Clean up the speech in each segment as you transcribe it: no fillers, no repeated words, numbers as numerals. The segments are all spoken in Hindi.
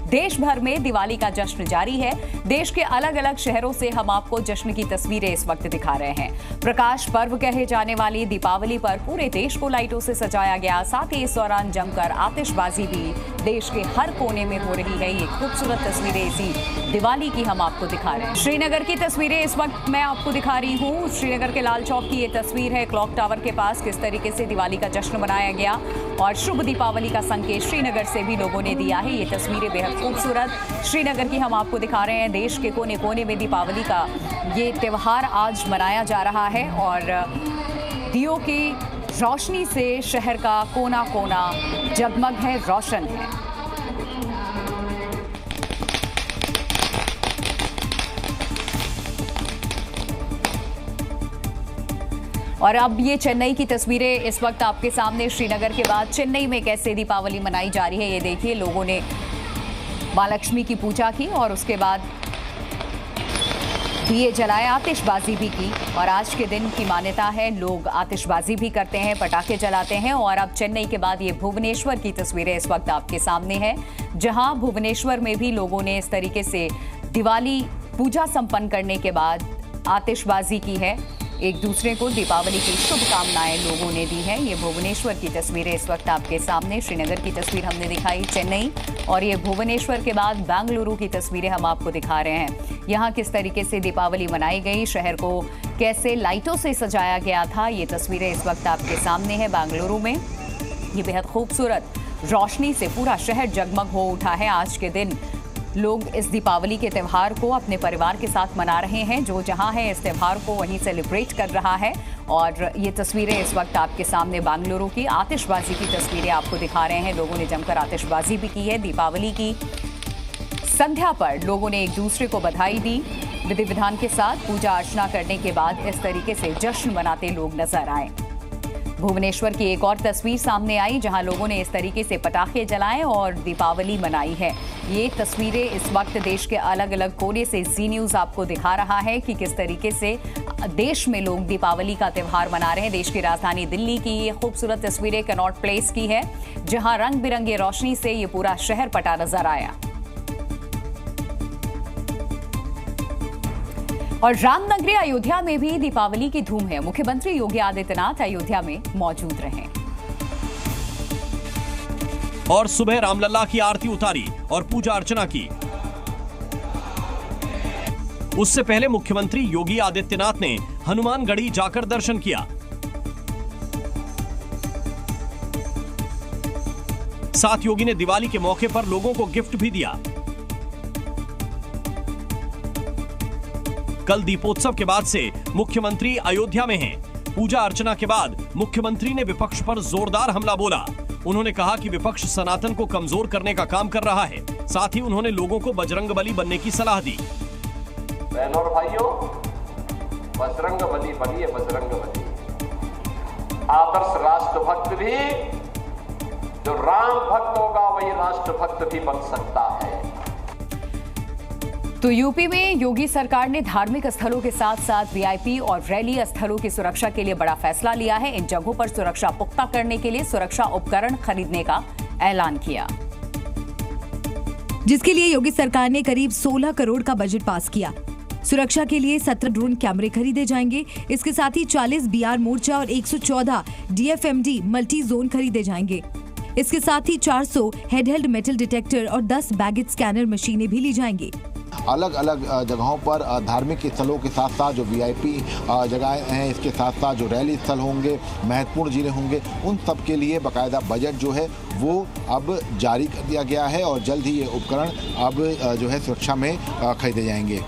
देश भर में दिवाली का जश्न जारी है। देश के अलग अलग शहरों से हम आपको जश्न की तस्वीरें इस वक्त दिखा रहे हैं। प्रकाश पर्व कहे जाने वाली दीपावली पर पूरे देश को लाइटों से सजाया गया। साथ ही इस दौरान जमकर आतिशबाजी भी देश के हर कोने में हो रही है। ये खूबसूरत तस्वीरें इसी दिवाली की हम आपको दिखा रहे हैं। श्रीनगर की तस्वीरें इस वक्त मैं आपको दिखा रही हूँ। श्रीनगर के लाल चौक की ये तस्वीर है। क्लॉक टावर के पास किस तरीके से दिवाली का जश्न मनाया गया और शुभ दीपावली का संकेत श्रीनगर से भी लोगों ने दिया है। ये तस्वीरें बेहद खूबसूरत श्रीनगर की हम आपको दिखा रहे हैं। देश के कोने कोने में दीपावली का ये त्यौहार आज मनाया जा रहा है और दियों की रोशनी से शहर का कोना कोना जगमग है, रोशन है। और अब ये चेन्नई की तस्वीरें इस वक्त आपके सामने। श्रीनगर के बाद चेन्नई में कैसे दीपावली मनाई जा रही है ये देखिए। लोगों ने मां लक्ष्मी की पूजा की और उसके बाद दिए जलाए, आतिशबाजी भी की। और आज के दिन की मान्यता है लोग आतिशबाजी भी करते हैं, पटाखे जलाते हैं। और अब चेन्नई के बाद ये भुवनेश्वर की तस्वीरें इस वक्त आपके सामने है, जहां भुवनेश्वर में भी लोगों ने इस तरीके से दिवाली पूजा संपन्न करने के बाद आतिशबाजी की है। एक दूसरे को दीपावली की शुभकामनाएं लोगों ने दी है। ये भुवनेश्वर की तस्वीरें इस वक्त आपके सामने। श्रीनगर की तस्वीर हमने दिखाई, चेन्नई, और ये भुवनेश्वर के बाद बेंगलुरु की तस्वीरें हम आपको दिखा रहे हैं। यहाँ किस तरीके से दीपावली मनाई गई, शहर को कैसे लाइटों से सजाया गया था, ये तस्वीरें इस वक्त आपके सामने है। बेंगलुरु में ये बेहद खूबसूरत रोशनी से पूरा शहर जगमग हो उठा है। आज के दिन लोग इस दीपावली के त्यौहार को अपने परिवार के साथ मना रहे हैं। जो जहां है इस त्यौहार को वहीं सेलिब्रेट कर रहा है। और ये तस्वीरें इस वक्त आपके सामने बेंगलुरु की आतिशबाजी की तस्वीरें आपको दिखा रहे हैं। लोगों ने जमकर आतिशबाजी भी की है। दीपावली की संध्या पर लोगों ने एक दूसरे को बधाई दी। विधि विधान के साथ पूजा अर्चना करने के बाद इस तरीके से जश्न मनाते लोग नजर आए। भुवनेश्वर की एक और तस्वीर सामने आई जहां लोगों ने इस तरीके से पटाखे जलाए और दीपावली मनाई है। ये तस्वीरें इस वक्त देश के अलग अलग कोने से जी न्यूज़ आपको दिखा रहा है कि किस तरीके से देश में लोग दीपावली का त्यौहार मना रहे हैं। देश की राजधानी दिल्ली की ये खूबसूरत तस्वीरें कनॉट प्लेस की है, जहां रंग बिरंगे रोशनी से ये पूरा शहर पटा नजर आया। और रामनगरी अयोध्या में भी दीपावली की धूम है। मुख्यमंत्री योगी आदित्यनाथ अयोध्या में मौजूद रहे और सुबह रामलला की आरती उतारी और पूजा अर्चना की। उससे पहले मुख्यमंत्री योगी आदित्यनाथ ने हनुमानगढ़ी जाकर दर्शन किया। साथ योगी ने दिवाली के मौके पर लोगों को गिफ्ट भी दिया। कल दीपोत्सव के बाद से मुख्यमंत्री अयोध्या में हैं। पूजा अर्चना के बाद मुख्यमंत्री ने विपक्ष पर जोरदार हमला बोला। उन्होंने कहा कि विपक्ष सनातन को कमजोर करने का काम कर रहा है। साथ ही उन्होंने लोगों को बजरंगबली बनने की सलाह दी। बहनों और भाइयों, बजरंगबली बनिए, बजरंगबली। आदर्श राष्ट्रभक्त भी जो राम भक्त होगा वही राष्ट्रभक्त भी बन सकता है। तो यूपी में योगी सरकार ने धार्मिक स्थलों के साथ साथ वीआईपी और रैली स्थलों की सुरक्षा के लिए बड़ा फैसला लिया है। इन जगहों पर सुरक्षा पुख्ता करने के लिए सुरक्षा उपकरण खरीदने का ऐलान किया, जिसके लिए योगी सरकार ने करीब 16 करोड़ का बजट पास किया। सुरक्षा के लिए 17 ड्रोन कैमरे खरीदे जाएंगे। इसके साथ ही 40 बीआर मोर्चा और 114 डीएफएमडी मल्टी जोन खरीदे जाएंगे। इसके साथ ही 400 हेडहेल्ड मेटल डिटेक्टर और 10 बैगेज स्कैनर मशीनें भी ली जाएंगी। अलग अलग जगहों पर धार्मिक स्थलों के साथ साथ जो वीआईपी जगहें हैं, इसके साथ साथ जो रैली स्थल होंगे, महत्वपूर्ण जिले होंगे, उन सब के लिए बाकायदा बजट जो है वो अब जारी कर दिया गया है और जल्द ही ये उपकरण अब जो है सुरक्षा में खरीदे जाएंगे।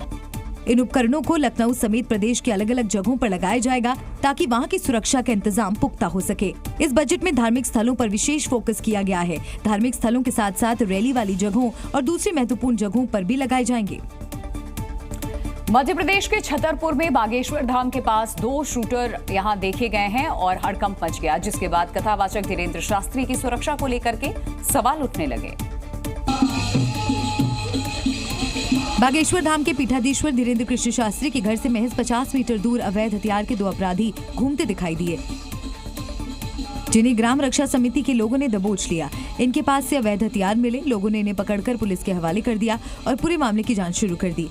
इन उपकरणों को लखनऊ समेत प्रदेश के अलग अलग जगहों पर लगाया जाएगा ताकि वहां की सुरक्षा का इंतजाम पुख्ता हो सके। इस बजट में धार्मिक स्थलों पर विशेष फोकस किया गया है। धार्मिक स्थलों के साथ साथ रैली वाली जगहों और दूसरी महत्वपूर्ण जगहों पर भी लगाए जाएंगे। मध्य प्रदेश के छतरपुर में बागेश्वर धाम के पास 2 शूटर यहां देखे गए हैं और हड़कंप मच गया, जिसके बाद कथावाचक धीरेन्द्र शास्त्री की सुरक्षा को लेकर के सवाल उठने लगे। बागेश्वर धाम के पीठाधीश्वर धीरेन्द्र कृष्ण शास्त्री के घर से महज 50 मीटर दूर अवैध हथियार के 2 अपराधी घूमते दिखाई दिए। जिन्हें ग्राम रक्षा समिति के लोगों ने दबोच लिया। इनके पास से अवैध हथियार मिले। लोगों ने इन्हें पकड़कर पुलिस के हवाले कर दिया और पूरे मामले की जांच शुरू कर दी।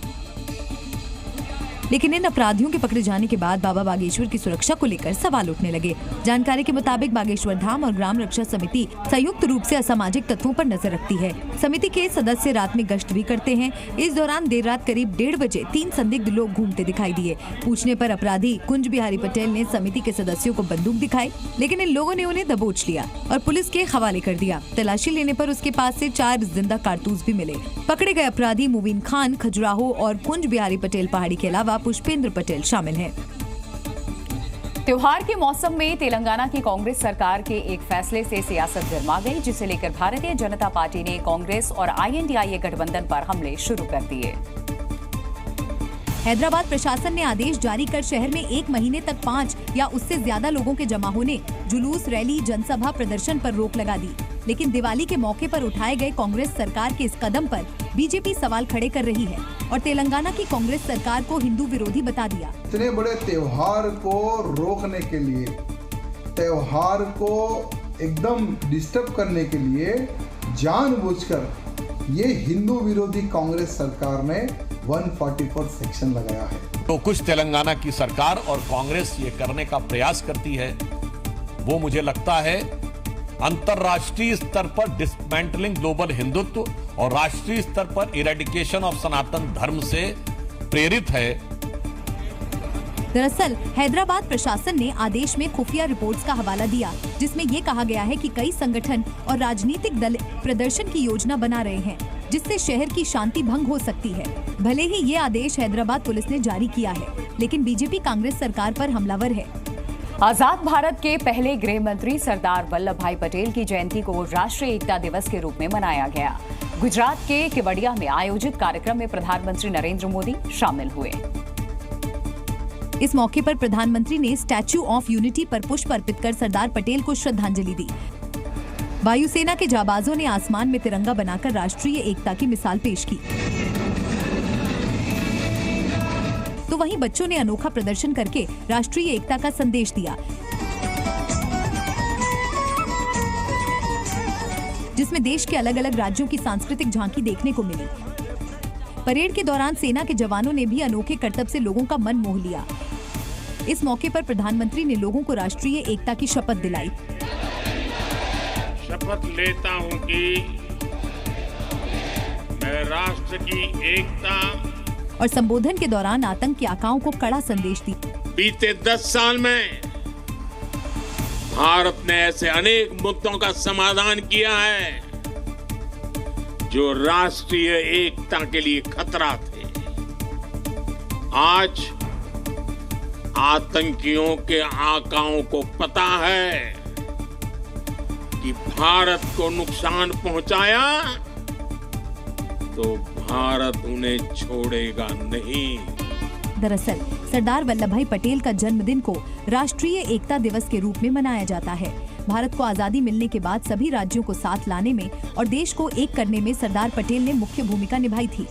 लेकिन इन अपराधियों के पकड़े जाने के बाद बाबा बागेश्वर की सुरक्षा को लेकर सवाल उठने लगे। जानकारी के मुताबिक बागेश्वर धाम और ग्राम रक्षा समिति संयुक्त रूप से असामाजिक तत्वों पर नजर रखती है। समिति के सदस्य रात में गश्त भी करते हैं। इस दौरान देर रात करीब 1:30 बजे 3 संदिग्ध लोग घूमते दिखाई दिए। पूछने पर अपराधी कुंज बिहारी पटेल ने समिति के सदस्यों को बंदूक दिखाई, लेकिन इन लोगों ने उन्हें दबोच लिया और पुलिस के हवाले कर दिया। तलाशी लेने पर उसके पास से 4 जिंदा कारतूस भी मिले। पकड़े गए अपराधी मुबीन खान खजुराहो और कुंज बिहारी पटेल पहाड़ी के अलावा पुष्पेंद्र पटेल शामिल हैं। त्योहार के मौसम में तेलंगाना की कांग्रेस सरकार के एक फैसले से सियासत गर्मा गई, जिसे लेकर भारतीय जनता पार्टी ने कांग्रेस और INDIA गठबंधन पर हमले शुरू कर दिए। हैदराबाद प्रशासन ने आदेश जारी कर शहर में 1 महीने तक 5 या उससे ज्यादा लोगों के जमा होने, जुलूस, रैली, जनसभा, प्रदर्शन पर रोक लगा दी। लेकिन दिवाली के मौके पर उठाए गए कांग्रेस सरकार के इस कदम पर बीजेपी सवाल खड़े कर रही है और तेलंगाना की कांग्रेस सरकार को हिंदू विरोधी बता दिया। इतने बड़े त्योहार को रोकने के लिए, त्योहार को एकदम डिस्टर्ब करने के लिए जानबूझकर ये हिंदू विरोधी कांग्रेस सरकार ने 144 सेक्शन लगाया है। तो कुछ तेलंगाना की सरकार और कांग्रेस ये करने का प्रयास करती है, वो मुझे लगता है अंतर्राष्ट्रीय स्तर पर डिसमेंटलिंग ग्लोबल हिंदुत्व और राष्ट्रीय स्तर पर इरेडिकेशन ऑफ सनातन धर्म से प्रेरित है। दरअसल हैदराबाद प्रशासन ने आदेश में खुफिया रिपोर्ट्स का हवाला दिया, जिसमें ये कहा गया है कि कई संगठन और राजनीतिक दल प्रदर्शन की योजना बना रहे हैं, जिससे शहर की शांति भंग हो सकती है। भले ही ये आदेश हैदराबाद पुलिस ने जारी किया है, लेकिन बीजेपी कांग्रेस सरकार पर हमलावर है। आजाद भारत के पहले गृह मंत्री सरदार वल्लभ भाई पटेल की जयंती को राष्ट्रीय एकता दिवस के रूप में मनाया गया। गुजरात के केवड़िया में आयोजित कार्यक्रम में प्रधानमंत्री नरेंद्र मोदी शामिल हुए। इस मौके पर प्रधानमंत्री ने स्टैच्यू ऑफ यूनिटी पर पुष्प अर्पित कर सरदार पटेल को श्रद्धांजलि दी। वायुसेना के जाबाजों ने आसमान में तिरंगा बनाकर राष्ट्रीय एकता की मिसाल पेश की, तो वहीं बच्चों ने अनोखा प्रदर्शन करके राष्ट्रीय एकता का संदेश दिया, जिसमें देश के अलग अलग राज्यों की सांस्कृतिक झांकी देखने को मिली। परेड के दौरान सेना के जवानों ने भी अनोखे करतब से लोगों का मन मोह लिया। इस मौके पर प्रधानमंत्री ने लोगों को राष्ट्रीय एकता की शपथ दिलाई। शपथ लेता हूं कि मैं राष्ट्र की एकता और संबोधन के दौरान आतंक के आकाओं को कड़ा संदेश दी। बीते 10 साल में भारत ने ऐसे अनेक मुद्दों का समाधान किया है जो राष्ट्रीय एकता के लिए खतरा थे। आज आतंकियों के आकाओं को पता है कि भारत को नुकसान पहुंचाया तो भारत उन्हें छोड़ेगा नहीं। दरअसल सरदार वल्लभ भाई पटेल का जन्मदिन को राष्ट्रीय एकता दिवस के रूप में मनाया जाता है। भारत को आजादी मिलने के बाद सभी राज्यों को साथ लाने में और देश को एक करने में सरदार पटेल ने मुख्य भूमिका निभाई थी।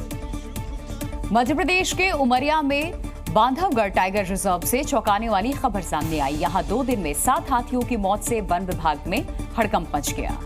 मध्य प्रदेश के उमरिया में बांधवगढ़ टाइगर रिजर्व से चौंकाने वाली खबर सामने आई। यहां 2 दिन में 7 हाथियों की मौत से वन विभाग में हड़कंप मच गया,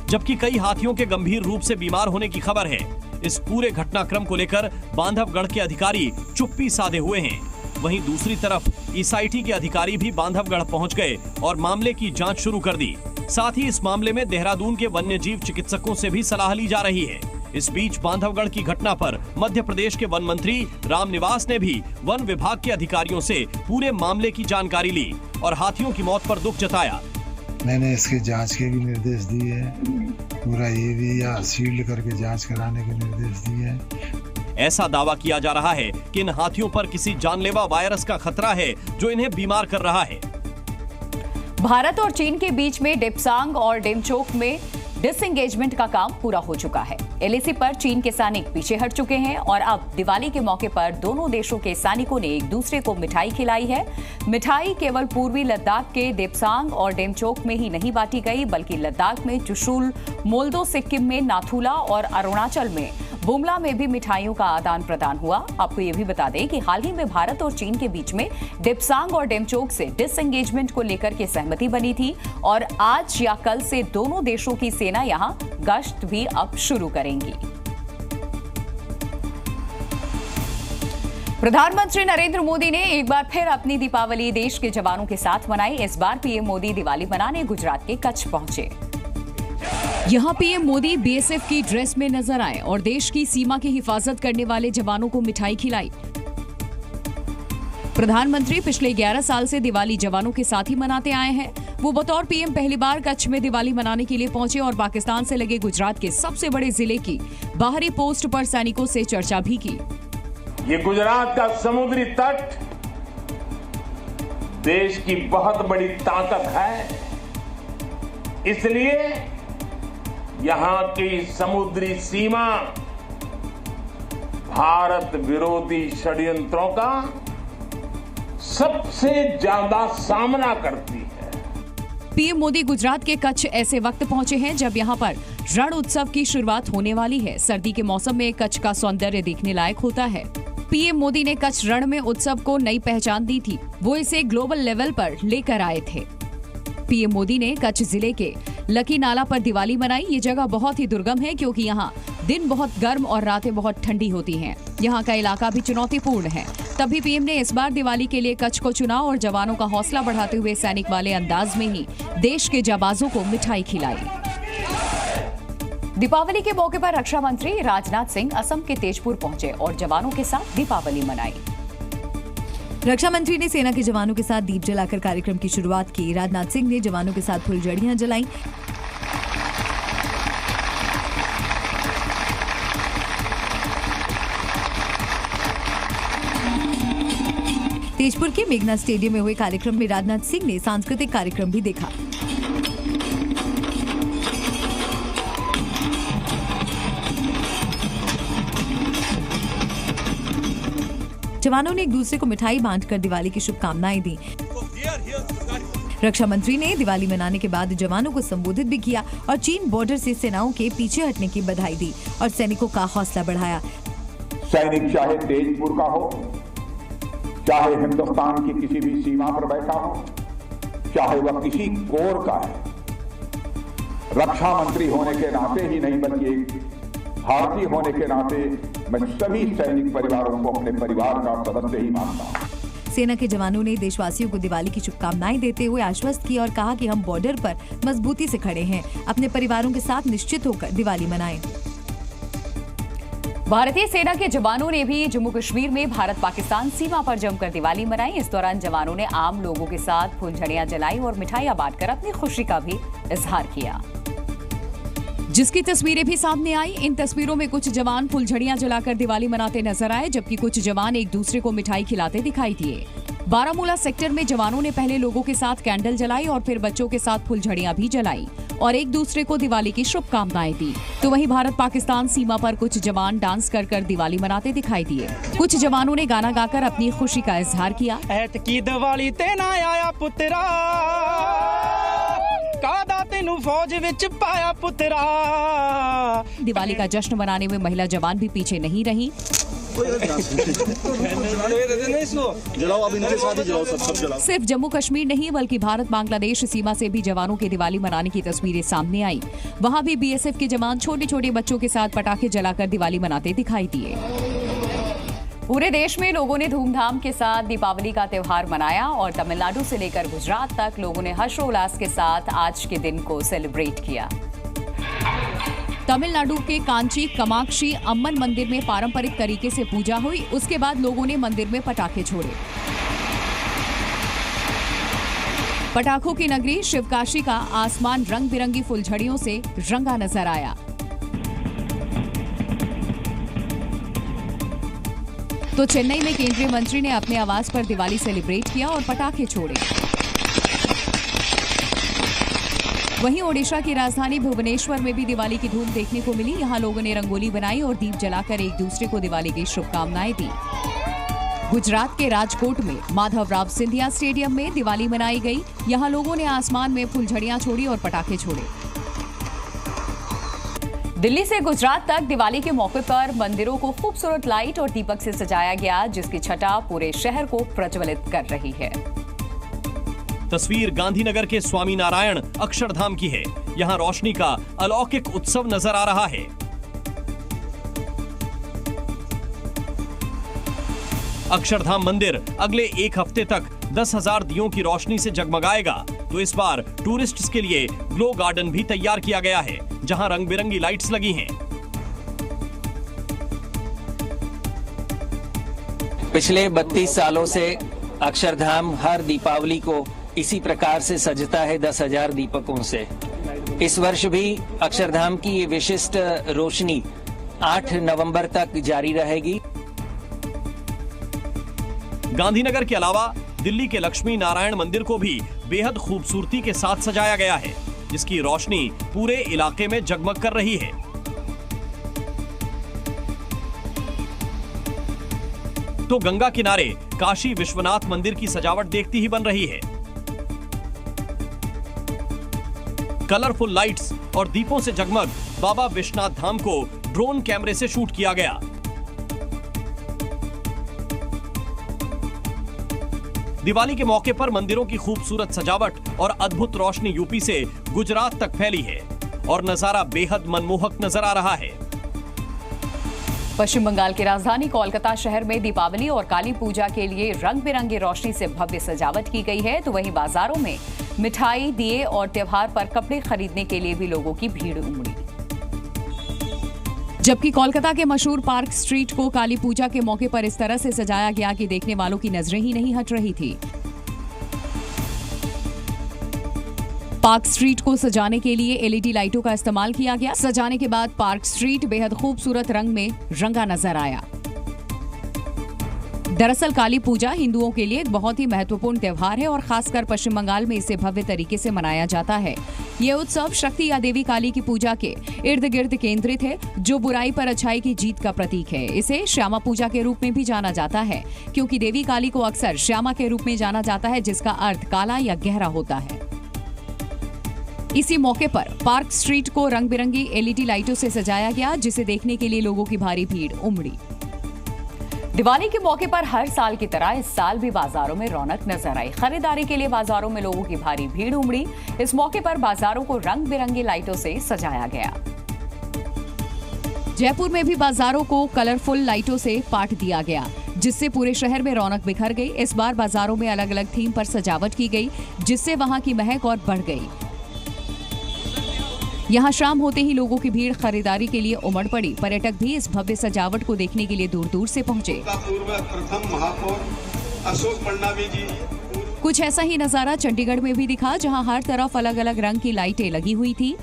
जबकि कई हाथियों के गंभीर रूप से बीमार होने की खबर है। इस पूरे घटनाक्रम को लेकर बांधवगढ़ के अधिकारी चुप्पी साधे हुए हैं। वहीं दूसरी तरफ ECIT के अधिकारी भी बांधवगढ़ पहुंच गए और मामले की जांच शुरू कर दी। साथ ही इस मामले में देहरादून के वन्य जीव चिकित्सकों से भी सलाह ली जा रही है। इस बीच बांधवगढ़ की घटना पर मध्य प्रदेश के वन मंत्री रामनिवास ने भी वन विभाग के अधिकारियों से पूरे मामले की जानकारी ली और हाथियों की मौत पर दुख जताया। मैंने इसकी जांच के भी निर्देश दिए हैं, पूरा EV या सील्ड करके जांच कराने के निर्देश दिए हैं। ऐसा दावा किया जा रहा है कि इन हाथियों पर किसी जानलेवा वायरस का खतरा है जो इन्हें बीमार कर रहा है। भारत और चीन के बीच में डेप्सांग और डेमचोक में डिसएंगेजमेंट का काम पूरा हो चुका है। LAC पर चीन के सैनिक पीछे हट चुके हैं और अब दिवाली के मौके पर दोनों देशों के सैनिकों ने एक दूसरे को मिठाई खिलाई है। मिठाई केवल पूर्वी लद्दाख के डेप्सांग और डेमचोक में ही नहीं बांटी गई, बल्कि लद्दाख में चुशुल, मोल्दो सिक्किम में नाथुला और अरुणाचल में बुमला में भी मिठाइयों का आदान प्रदान हुआ। आपको ये भी बता दें कि हाल ही में भारत और चीन के बीच में डिप्सांग और डेमचोक से डिसएंगेजमेंट को लेकर के सहमति बनी थी और आज या कल से दोनों देशों की सेना यहां गश्त भी अब शुरू करेंगी। प्रधानमंत्री नरेंद्र मोदी ने एक बार फिर अपनी दीपावली देश के जवानों के साथ मनाई। इस बार पीएम मोदी दिवाली मनाने गुजरात के कच्छ पहुंचे। यहां पीएम मोदी बीएसएफ की ड्रेस में नजर आए और देश की सीमा की हिफाजत करने वाले जवानों को मिठाई खिलाई। प्रधानमंत्री पिछले 11 साल से दिवाली जवानों के साथ ही मनाते आए हैं। वो बतौर पीएम पहली बार कच्छ में दिवाली मनाने के लिए पहुंचे और पाकिस्तान से लगे गुजरात के सबसे बड़े जिले की बाहरी पोस्ट पर सैनिकों से चर्चा भी की। ये गुजरात का समुद्री तट देश की बहुत बड़ी ताकत है, इसलिए यहां की समुद्री सीमा भारत विरोधी षड्यंत्रों का सबसे ज्यादा सामना करती है। पीएम मोदी गुजरात के कच्छ ऐसे वक्त पहुंचे हैं जब यहां पर रण उत्सव की शुरुआत होने वाली है। सर्दी के मौसम में कच्छ का सौंदर्य देखने लायक होता है। पीएम मोदी ने कच्छ रण में उत्सव को नई पहचान दी थी। वो इसे ग्लोबल लेवल पर लेकर आए थे। पीएम मोदी ने कच्छ जिले के लकी नाला पर दिवाली मनाई। ये जगह बहुत ही दुर्गम है क्योंकि यहाँ दिन बहुत गर्म और रातें बहुत ठंडी होती हैं। यहाँ का इलाका भी चुनौतीपूर्ण है। तभी पीएम ने इस बार दिवाली के लिए कच्छ को चुना और जवानों का हौसला बढ़ाते हुए सैनिक वाले अंदाज में ही देश के जाबाजों को मिठाई खिलाई। दीपावली के मौके पर रक्षा मंत्री राजनाथ सिंह असम के तेजपुर पहुंचे और जवानों के साथ दीपावली मनाई। रक्षा मंत्री ने सेना के जवानों के साथ दीप जलाकर कार्यक्रम की शुरुआत की। राजनाथ सिंह ने जवानों के साथ फुलझड़ियां जलाई। तेजपुर के मेघना स्टेडियम में हुए कार्यक्रम में राजनाथ सिंह ने सांस्कृतिक कार्यक्रम भी देखा। जवानों ने एक दूसरे को मिठाई बांटकर दिवाली की शुभकामनाएं दी। रक्षा मंत्री ने दिवाली मनाने के बाद जवानों को संबोधित भी किया और चीन बॉर्डर से सेनाओं के पीछे हटने की बधाई दी और सैनिकों का हौसला बढ़ाया। सैनिक चाहे तेजपुर का हो, चाहे हिंदुस्तान की किसी भी सीमा पर बैठा हो, चाहे वह किसी कोर का है, रक्षा मंत्री होने के नाते ही नहीं बल्कि भारतीय होने के नाते मैं सभी सैनिक परिवारों को अपने परिवार का सदस्य ही मानता हूं। सेना के जवानों ने देशवासियों को दिवाली की शुभकामनाएं देते हुए आश्वस्त किया और कहा कि हम बॉर्डर पर मजबूती से खड़े हैं। अपने परिवारों के साथ निश्चित होकर दिवाली मनाएं। भारतीय सेना के जवानों ने भी जम्मू कश्मीर में भारत पाकिस्तान सीमा पर जमकर दिवाली मनाई। इस दौरान जवानों ने आम लोगों के साथ फुलझड़ियां जलाई और मिठाइयां बांटकर अपनी खुशी का भी इजहार किया, जिसकी तस्वीरें भी सामने आई। इन तस्वीरों में कुछ जवान फुलझड़ियां जलाकर दिवाली मनाते नजर आए, जबकि कुछ जवान एक दूसरे को मिठाई खिलाते दिखाई दिए। बारामूला सेक्टर में जवानों ने पहले लोगों के साथ कैंडल जलाई और फिर बच्चों के साथ फुलझड़ियां भी जलाई और एक दूसरे को दिवाली की शुभकामनाएं दी। तो वहीं भारत पाकिस्तान सीमा पर कुछ जवान डांस कर दिवाली मनाते दिखाई दिए। कुछ जवानों ने गाना गाकर अपनी खुशी का इजहार किया। की दिवाली ते ना आया पुत्रा, कादा तेनू फौज विच पाया पुत्रा। दिवाली का जश्न मनाने में महिला जवान भी पीछे नहीं रही। सिर्फ जम्मू कश्मीर नहीं बल्कि भारत बांग्लादेश सीमा से भी जवानों के दिवाली मनाने की तस्वीरें सामने आई। वहां भी बीएसएफ के जवान छोटे छोटे बच्चों के साथ पटाखे जलाकर दिवाली मनाते दिखाई दिए। पूरे देश में लोगों ने धूमधाम के साथ दीपावली का त्योहार मनाया और तमिलनाडु से लेकर गुजरात तक लोगों ने हर्षोल्लास के साथ आज के दिन को सेलिब्रेट किया। तमिलनाडु के कांची कामाक्षी अम्मन मंदिर में पारंपरिक तरीके से पूजा हुई। उसके बाद लोगों ने मंदिर में पटाखे छोड़े। पटाखों की नगरी शिवकाशी का आसमान रंग बिरंगी फुलझड़ियों से रंगा नजर आया। तो चेन्नई में केंद्रीय मंत्री ने अपने आवास पर दिवाली सेलिब्रेट किया और पटाखे छोड़े। वहीं ओडिशा की राजधानी भुवनेश्वर में भी दिवाली की धूम देखने को मिली। यहां लोगों ने रंगोली बनाई और दीप जलाकर एक दूसरे को दिवाली की शुभकामनाएं दी। गुजरात के राजकोट में माधवराव सिंधिया स्टेडियम में दिवाली मनाई गई। यहां लोगों ने आसमान में फुलझड़ियां छोड़ी और पटाखे छोड़े। दिल्ली से गुजरात तक दिवाली के मौके पर मंदिरों को खूबसूरत लाइट और दीपक से सजाया गया, जिसकी छटा पूरे शहर को प्रज्वलित कर रही है। तस्वीर गांधीनगर के स्वामी नारायण अक्षरधाम की है। यहाँ रोशनी का अलौकिक उत्सव नजर आ रहा है। अक्षरधाम मंदिर अगले एक हफ्ते तक 10,000 दियों की रोशनी से जगमगाएगा। तो इस बार टूरिस्ट्स के लिए ग्लो गार्डन भी तैयार किया गया है, जहां रंग बिरंगी लाइट्स लगी हैं। पिछले 32 सालों से अक्षरधाम हर दीपावली को इसी प्रकार से सजता है 10,000 दीपकों से। इस वर्ष भी अक्षरधाम की ये विशिष्ट रोशनी 8 नवंबर तक जारी रहेगी। गांधीनगर के अलावा दिल्ली के लक्ष्मी नारायण मंदिर को भी बेहद खूबसूरती के साथ सजाया गया है, जिसकी रोशनी पूरे इलाके में जगमग कर रही है। तो गंगा किनारे काशी विश्वनाथ मंदिर की सजावट देखती ही बन रही है। कलरफुल लाइट्स और दीपों से जगमग बाबा विश्वनाथ धाम को ड्रोन कैमरे से शूट किया गया। दिवाली के मौके पर मंदिरों की खूबसूरत सजावट और अद्भुत रोशनी यूपी से गुजरात तक फैली है और नजारा बेहद मनमोहक नजर आ रहा है। पश्चिम बंगाल की राजधानी कोलकाता शहर में दीपावली और काली पूजा के लिए रंग बिरंगी रोशनी से भव्य सजावट की गई है। तो वहीं बाजारों में मिठाई, दिए और त्योहार पर कपड़े खरीदने के लिए भी लोगों की भीड़ उमड़ी। जबकि कोलकाता के मशहूर पार्क स्ट्रीट को काली पूजा के मौके पर इस तरह से सजाया गया कि देखने वालों की नजरें ही नहीं हट रही थी। पार्क स्ट्रीट को सजाने के लिए एलईडी लाइटों का इस्तेमाल किया गया। सजाने के बाद पार्क स्ट्रीट बेहद खूबसूरत रंग में रंगा नजर आया। दरअसल काली पूजा हिंदुओं के लिए एक बहुत ही महत्वपूर्ण त्योहार है और खासकर पश्चिम बंगाल में इसे भव्य तरीके से मनाया जाता है। ये उत्सव शक्ति या देवी काली की पूजा के इर्द गिर्द केंद्रित है, जो बुराई पर अच्छाई की जीत का प्रतीक है। इसे श्यामा पूजा के रूप में भी जाना जाता है, क्योंकि देवी काली को अक्सर श्यामा के रूप में जाना जाता है, जिसका अर्थ काला या गहरा होता है। इसी मौके पर पार्क स्ट्रीट को रंग बिरंगी एलईडी लाइटों से सजाया गया, जिसे देखने के लिए लोगों की भारी भीड़ उमड़ी। दिवाली के मौके पर हर साल की तरह इस साल भी बाजारों में रौनक नजर आई। खरीदारी के लिए बाजारों में लोगों की भारी भीड़ उमड़ी। इस मौके पर बाजारों को रंग बिरंगी लाइटों से सजाया गया। जयपुर में भी बाजारों को कलरफुल लाइटों से पाट दिया गया, जिससे पूरे शहर में रौनक बिखर गई। इस बार बाजारों में अलग अलग थीम पर सजावट की गई, जिससे वहां की महक और बढ़ गई। यहाँ शाम होते ही लोगों की भीड़ खरीदारी के लिए उमड़ पड़ी। पर्यटक भी इस भव्य सजावट को देखने के लिए दूर दूर से पहुंचे। प्रथम महापौर अशोक मडवी जी। कुछ ऐसा ही नजारा चंडीगढ़ में भी दिखा, जहां हर तरफ अलग अलग रंग की लाइटें लगी हुई थी।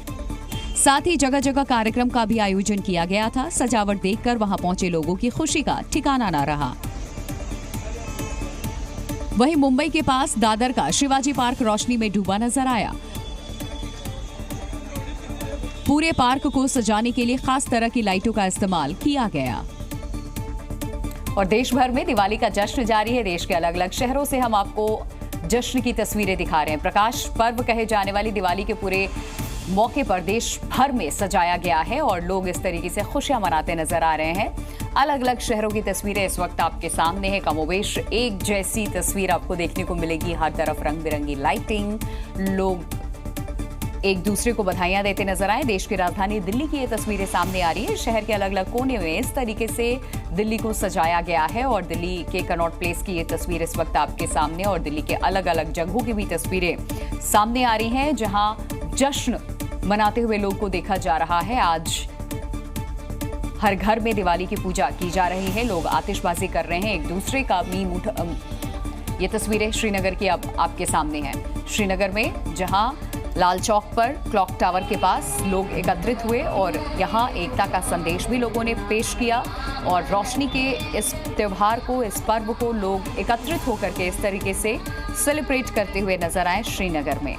साथ ही जगह जगह कार्यक्रम का भी आयोजन किया गया था। सजावट देखकर वहां पहुंचे लोगों की खुशी का ठिकाना न रहा। वहीं मुंबई के पास दादर का शिवाजी पार्क रोशनी में डूबा नजर आया। पूरे पार्क को सजाने के लिए खास तरह की लाइटों का इस्तेमाल किया गया। और देश भर में दिवाली का जश्न जारी है। देश के अलग अलग शहरों से हम आपको जश्न की तस्वीरें दिखा रहे हैं। प्रकाश पर्व कहे जाने वाली दिवाली के पूरे मौके पर देश भर में सजाया गया है और लोग इस तरीके से खुशियां मनाते नजर आ रहे हैं। अलग अलग शहरों की तस्वीरें इस वक्त आपके सामने है। कमोबेश एक जैसी तस्वीर आपको देखने को मिलेगी। हर तरफ रंग बिरंगी लाइटिंग, लोग एक दूसरे को बधाइयां देते नजर आए। देश की राजधानी दिल्ली की ये तस्वीरें सामने आ रही है। शहर के अलग अलग कोने में इस तरीके से दिल्ली को सजाया गया है और दिल्ली के कनॉट प्लेस की ये तस्वीर इस वक्त आपके सामने और दिल्ली के अलग अलग जगहों की भी तस्वीरें सामने आ रही हैं, जहां जश्न मनाते हुए लोग को देखा जा रहा है। आज हर घर में दिवाली की पूजा की जा रही है। लोग आतिशबाजी कर रहे हैं, एक दूसरे का मीम ये तस्वीरें श्रीनगर की अब आपके सामने हैं। श्रीनगर में जहां लाल चौक पर क्लॉक टावर के पास लोग एकत्रित हुए और यहाँ एकता का संदेश भी लोगों ने पेश किया और रोशनी के इस त्योहार को, इस पर्व को लोग एकत्रित होकर के इस तरीके से सेलिब्रेट करते हुए नजर आए श्रीनगर में।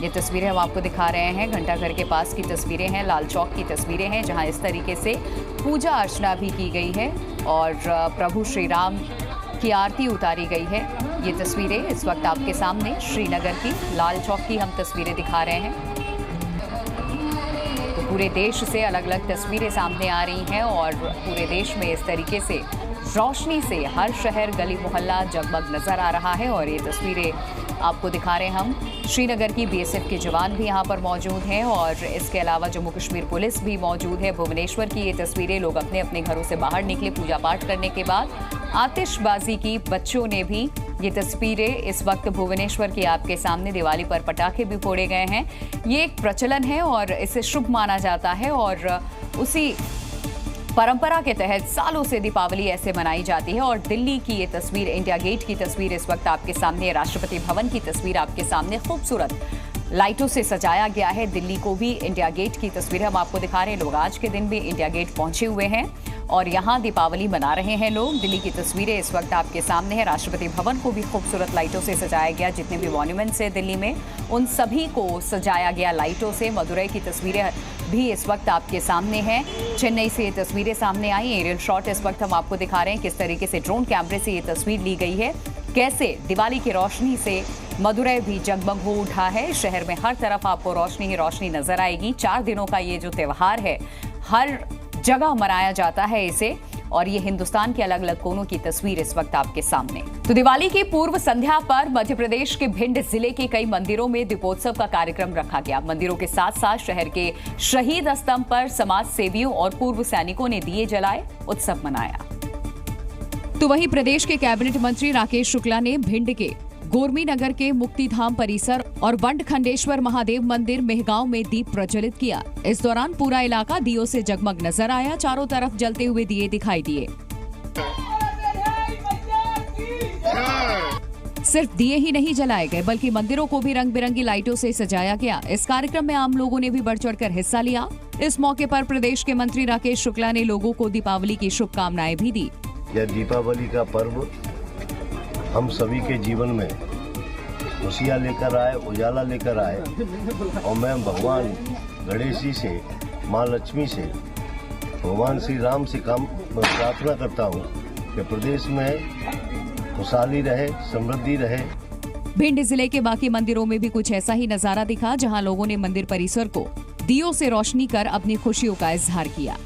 ये तस्वीरें हम आपको दिखा रहे हैं। घंटाघर के पास की तस्वीरें हैं, लाल चौक की तस्वीरें हैं, जहाँ इस तरीके से पूजा अर्चना भी की गई है और प्रभु श्री राम की आरती उतारी गई है। ये तस्वीरें इस वक्त आपके सामने श्रीनगर की लाल चौक की हम तस्वीरें दिखा रहे हैं। तो पूरे देश से अलग अलग तस्वीरें सामने आ रही हैं और पूरे देश में इस तरीके से रोशनी से हर शहर गली मोहल्ला जगमग नजर आ रहा है। और ये तस्वीरें आपको दिखा रहे हैं हम। श्रीनगर की बीएसएफ के जवान भी यहाँ पर मौजूद हैं और इसके अलावा जम्मू कश्मीर पुलिस भी मौजूद है। भुवनेश्वर की ये तस्वीरें, लोग अपने अपने घरों से बाहर निकले पूजा पाठ करने के बाद, आतिशबाजी की। बच्चों ने भी ये तस्वीरें इस वक्त भुवनेश्वर की आपके सामने, दिवाली पर पटाखे भी फोड़े गए हैं। ये एक प्रचलन है और इसे शुभ माना जाता है और उसी परंपरा के तहत सालों से दीपावली ऐसे मनाई जाती है। और दिल्ली की ये तस्वीर, इंडिया गेट की तस्वीर इस वक्त आपके सामने, राष्ट्रपति भवन की तस्वीर आपके सामने, खूबसूरत लाइटों से सजाया गया है। दिल्ली को भी इंडिया गेट की तस्वीर हम आपको दिखा रहे हैं। लोग आज के दिन भी इंडिया गेट पहुंचे हुए हैं और यहाँ दीपावली मना रहे हैं लोग। दिल्ली की तस्वीरें इस वक्त आपके सामने है। राष्ट्रपति भवन को भी खूबसूरत लाइटों से सजाया गया। जितने भी मॉन्यूमेंट्स हैं दिल्ली में, उन सभी को सजाया गया लाइटों से। मदुरई की तस्वीरें भी इस वक्त आपके सामने हैं। चेन्नई से ये तस्वीरें सामने आई। एरियल शॉट इस वक्त हम आपको दिखा रहे हैं, किस तरीके से ड्रोन कैमरे से ये तस्वीर ली गई है, कैसे दिवाली की रोशनी से मदुरई भी जगमग हो उठा है। शहर में हर तरफ आपको रोशनी ही रोशनी नजर आएगी। 4 दिनों का ये जो त्योहार है, हर जगह मनाया जाता है इसे, और ये हिंदुस्तान के अलग अलग कोनों की तस्वीर इस वक्त आपके सामने। तो दिवाली की पूर्व संध्या पर मध्य प्रदेश के भिंड जिले के कई मंदिरों में दीपोत्सव का कार्यक्रम रखा गया। मंदिरों के साथ साथ शहर के शहीद स्तंभ पर समाज सेवियों और पूर्व सैनिकों ने दिए जलाए, उत्सव मनाया। तो वहीं प्रदेश के कैबिनेट मंत्री राकेश शुक्ला ने भिंड के गोरमी नगर के मुक्तिधाम परिसर और वंड खंडेश्वर महादेव मंदिर मेहगांव में दीप प्रज्वलित किया। इस दौरान पूरा इलाका दियों से जगमग नजर आया। चारों तरफ जलते हुए दिए दिखाई दिए। सिर्फ दिए ही नहीं जलाए गए, बल्कि मंदिरों को भी रंग बिरंगी लाइटों से सजाया गया। इस कार्यक्रम में आम लोगों ने भी बढ़ चढ़कर हिस्सा लिया। इस मौके पर प्रदेश के मंत्री राकेश शुक्ला ने लोगों को दीपावली की शुभकामनाएं भी दी। यह दीपावली का पर्व हम सभी के जीवन में खुशियाँ लेकर आए, उजाला लेकर आए, और मैं भगवान गणेश जी से, माँ लक्ष्मी से, भगवान श्री राम से प्रार्थना करता हूँ कि प्रदेश में खुशहाली रहे, समृद्धि रहे। भिंड जिले के बाकी मंदिरों में भी कुछ ऐसा ही नजारा दिखा, जहां लोगों ने मंदिर परिसर को दियों से रोशनी कर अपनी खुशियों का इजहार किया।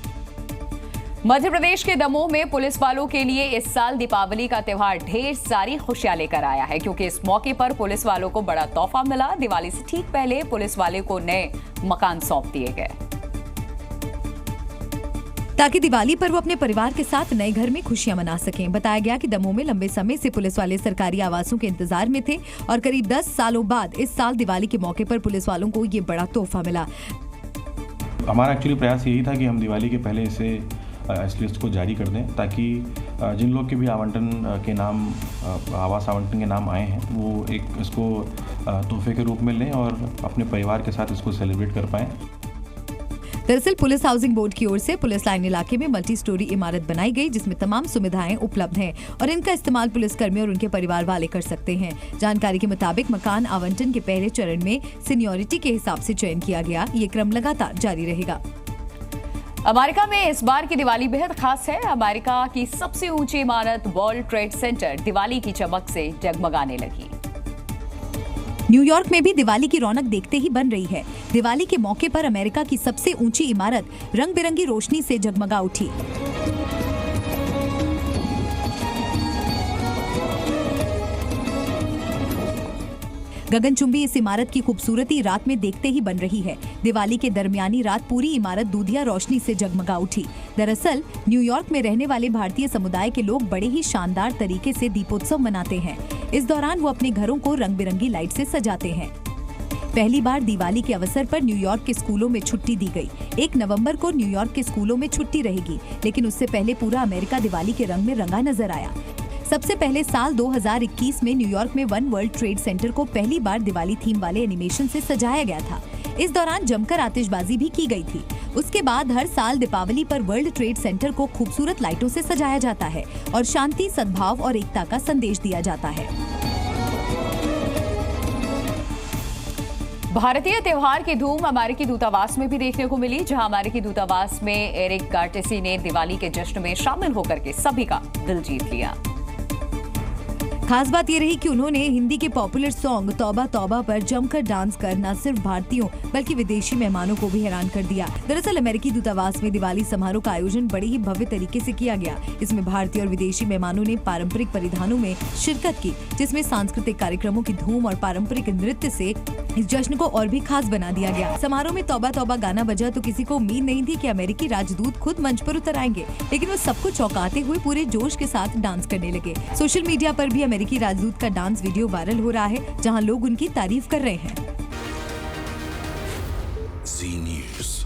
मध्य प्रदेश के दमोह में पुलिस वालों के लिए इस साल दीपावली का त्योहार ढेर सारी खुशियां लेकर आया है, क्योंकि इस मौके पर पुलिस वालों को बड़ा तोहफा मिला। दिवाली से ठीक पहले पुलिस वाले को नए मकान सौंप दिए गए, ताकि दिवाली पर वो अपने परिवार के साथ नए घर में खुशियां मना सकें। बताया गया कि दमोह में लंबे समय से पुलिस वाले सरकारी आवासों के इंतजार में थे और करीब 10 सालों बाद इस साल दिवाली के मौके पर पुलिस वालों को ये बड़ा तोहफा मिला। हमारा एक्चुअली प्रयास यही था कि हम दिवाली के पहले इसे इस लिस्ट को जारी कर दें, ताकि जिन लोग के भी आवंटन के नाम, आवास आवंटन के नाम आए हैं, वो एक इसको तोहफे के रूप में लें और अपने परिवार के साथ इसको सेलिब्रेट कर पाएं। दरअसल पुलिस हाउसिंग बोर्ड की ओर से पुलिस लाइन इलाके में मल्टी स्टोरी इमारत बनाई गई, जिसमें तमाम सुविधाएं उपलब्ध हैं और इनका इस्तेमाल पुलिसकर्मी और उनके परिवार वाले कर सकते हैं। जानकारी के मुताबिक मकान आवंटन के पहले चरण में सीनियरिटी के हिसाब से चयन किया गया। ये क्रम लगातार जारी रहेगा। अमेरिका में इस बार की दिवाली बेहद खास है। अमेरिका की सबसे ऊंची इमारत वर्ल्ड ट्रेड सेंटर दिवाली की चमक से जगमगाने लगी। न्यूयॉर्क में भी दिवाली की रौनक देखते ही बन रही है। दिवाली के मौके पर अमेरिका की सबसे ऊंची इमारत रंग बिरंगी रोशनी से जगमगा उठी। गगनचुंबी इस इमारत की खूबसूरती रात में देखते ही बन रही है। दिवाली के दरमियानी रात पूरी इमारत दूधिया रोशनी से जगमगा उठी। दरअसल न्यूयॉर्क में रहने वाले भारतीय समुदाय के लोग बड़े ही शानदार तरीके से दीपोत्सव मनाते हैं। इस दौरान वो अपने घरों को रंग बिरंगी लाइट से सजाते हैं। पहली बार दिवाली के अवसर पर न्यूयॉर्क के स्कूलों में छुट्टी दी गई। 1 नवंबर को न्यूयॉर्क के स्कूलों में छुट्टी रहेगी, लेकिन उससे पहले पूरा अमेरिका दिवाली के रंग में रंगा नजर आया। सबसे पहले साल 2021 में न्यूयॉर्क में वन वर्ल्ड ट्रेड सेंटर को पहली बार दिवाली थीम वाले एनिमेशन से सजाया गया था। इस दौरान जमकर आतिशबाजी भी की गई थी। उसके बाद हर साल दीपावली पर वर्ल्ड ट्रेड सेंटर को खूबसूरत लाइटों से सजाया जाता है और शांति, सद्भाव और एकता का संदेश दिया जाता है। भारतीय त्योहार की धूम अमेरिकी दूतावास में भी देखने को मिली, जहां अमेरिकी दूतावास में एरिक गार्टेसी ने दिवाली के जश्न में शामिल होकर के सभी का दिल जीत लिया। खास बात ये रही कि उन्होंने हिंदी के पॉपुलर सॉन्ग तौबा तौबा पर जमकर डांस कर न सिर्फ भारतीयों बल्कि विदेशी मेहमानों को भी हैरान कर दिया। दरअसल अमेरिकी दूतावास में दिवाली समारोह का आयोजन बड़े ही भव्य तरीके से किया गया। इसमें भारतीय और विदेशी मेहमानों ने पारंपरिक परिधानों में शिरकत की, जिसमें सांस्कृतिक कार्यक्रमों की धूम और पारंपरिक नृत्य से इस जश्न को और भी खास बना दिया गया। समारोह में तौबा तौबा गाना बजा तो किसी को उम्मीद नहीं थी कि अमेरिकी राजदूत खुद मंच पर उतर आएंगे, लेकिन वो सबको चौंकाते हुए पूरे जोश के साथ डांस करने लगे। सोशल मीडिया पर भी अमेरिकी राजदूत का डांस वीडियो वायरल हो रहा है, जहां लोग उनकी तारीफ कर रहे हैं। Zee News।